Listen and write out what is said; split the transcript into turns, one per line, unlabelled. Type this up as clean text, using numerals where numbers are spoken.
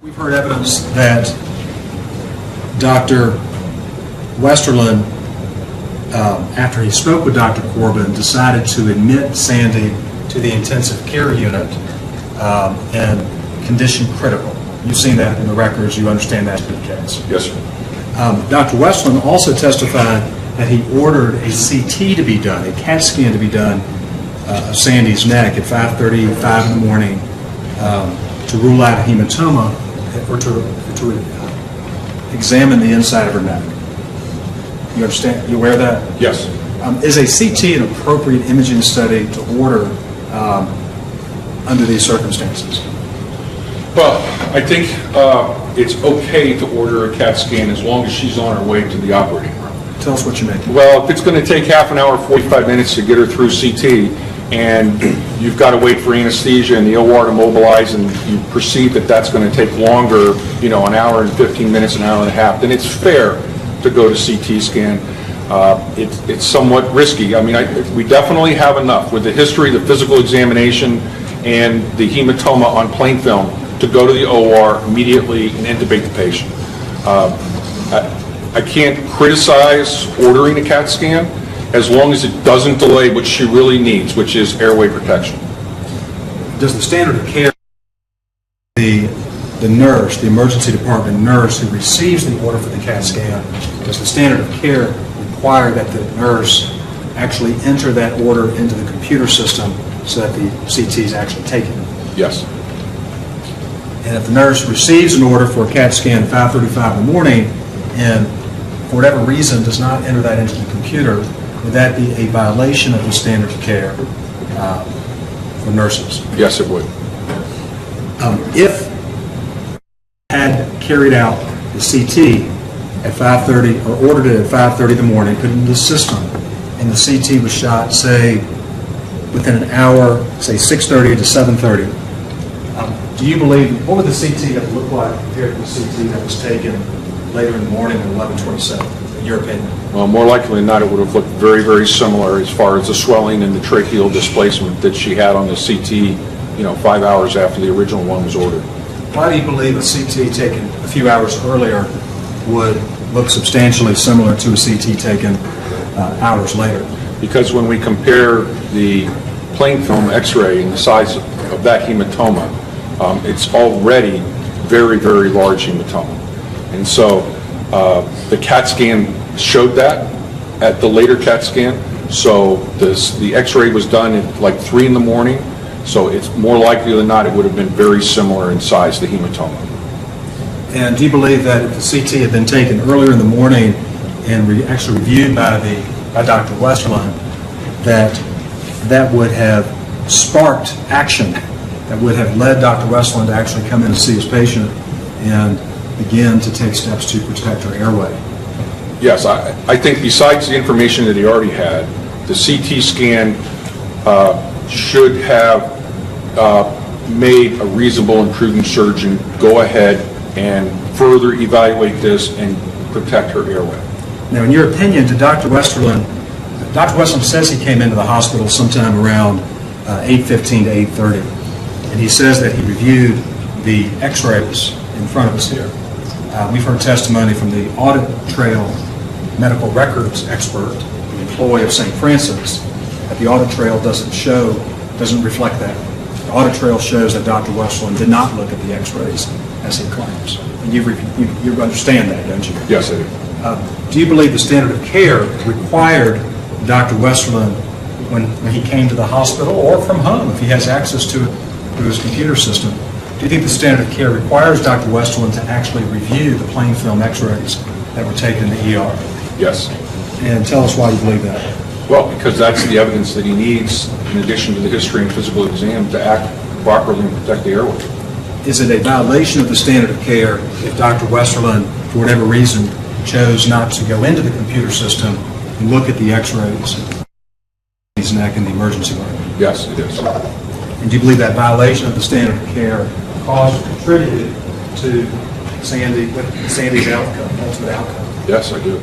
We've heard evidence that Dr. Westerlund, after he spoke with Dr. Corbin, decided to admit Sandy to the intensive care unit and condition critical. You've seen that in the records. You understand that to be the case.
Yes, sir.
Dr. Westerlund also testified that he ordered a CT to be done, a CAT scan to be done of Sandy's neck at 5:30, 5 in the morning to rule out a hematoma or to examine the inside of her neck. You understand? You aware of that?
Yes.
Is a CT an appropriate imaging study to order under these circumstances?
Well, I think it's okay to order a CAT scan as long as she's on her way to the operating room.
Tell us what you mean.
Well, if it's going to take half an hour, 45 minutes to get her through CT, and you've got to wait for anesthesia and the OR to mobilize, and you perceive that that's going to take longer, an hour and 15 minutes, an hour and a half, then it's fair to go to CT scan. It's somewhat risky. I mean, we definitely have enough with the history, the physical examination, and the hematoma on plain film to go to the OR immediately and intubate the patient. I can't criticize ordering a CAT scan as long as it doesn't delay what she really needs, which is airway protection.
Does the standard of care, the nurse, the emergency department nurse who receives the order for the CAT scan, does the standard of care require that the nurse actually enter that order into the computer system so that the CT is actually taken?
Yes.
And if the nurse receives an order for a CAT scan at 5:35 in the morning and for whatever reason does not enter that into the computer, would that be a violation of the standard of care for nurses?
Yes, it would.
If had carried out the CT at 5:30 or ordered it at 5:30 in the morning, put it into the system, and the CT was shot, say, within an hour, say 6:30 to 7:30, do you believe, what would the CT have looked like compared to the CT that was taken later in the morning at 11:27, in your opinion?
Well, more likely than not, it would have looked very, very similar as far as the swelling and the tracheal displacement that she had on the CT, 5 hours after the original one was ordered.
Why do you believe a CT taken a few hours earlier would look substantially similar to a CT taken hours later?
Because when we compare the plain film x-ray and the size of that hematoma, it's already very, very large hematoma. And so the CAT scan showed that at the later CAT scan. So the x-ray was done at like 3 in the morning. So it's more likely than not it would have been very similar in size, the hematoma.
And do you believe that if the CT had been taken earlier in the morning and actually reviewed by Dr. Westerlund, that would have sparked action, that would have led Dr. Westerlund to actually come in and see his patient and begin to take steps to protect her airway?
Yes, I think besides the information that he already had, the CT scan should have made a reasonable and prudent surgeon go ahead and further evaluate this and protect her airway.
Now, in your opinion, did Dr. Westerlund says he came into the hospital sometime around 8:15 to 8:30, and he says that he reviewed the x-rays in front of us here. We've heard testimony from the audit trail medical records expert, the employee of St. Francis, that the audit trail doesn't reflect that. The audit trail shows that Dr. Westerlund did not look at the x-rays as he claims. And you understand that, don't you?
Yes, I do.
Do you believe the standard of care required Dr. Westerlund, when he came to the hospital or from home, if he has access to it through his computer system, do you think the standard of care requires Dr. Westerlund to actually review the plain film x-rays that were taken in the ER?
Yes.
And tell us why you believe that.
Well, because that's the evidence that he needs, in addition to the history and physical exam, to act properly and protect the airway. Is it
a violation of the standard of care if Dr. Westerlund, for whatever reason, chose not to go into the computer system and look at the x-rays of his neck in the emergency room?
Yes, it is.
And do you believe that violation of the standard of care caused or contributed to Sandy's outcome, ultimate outcome?
Yes, I do.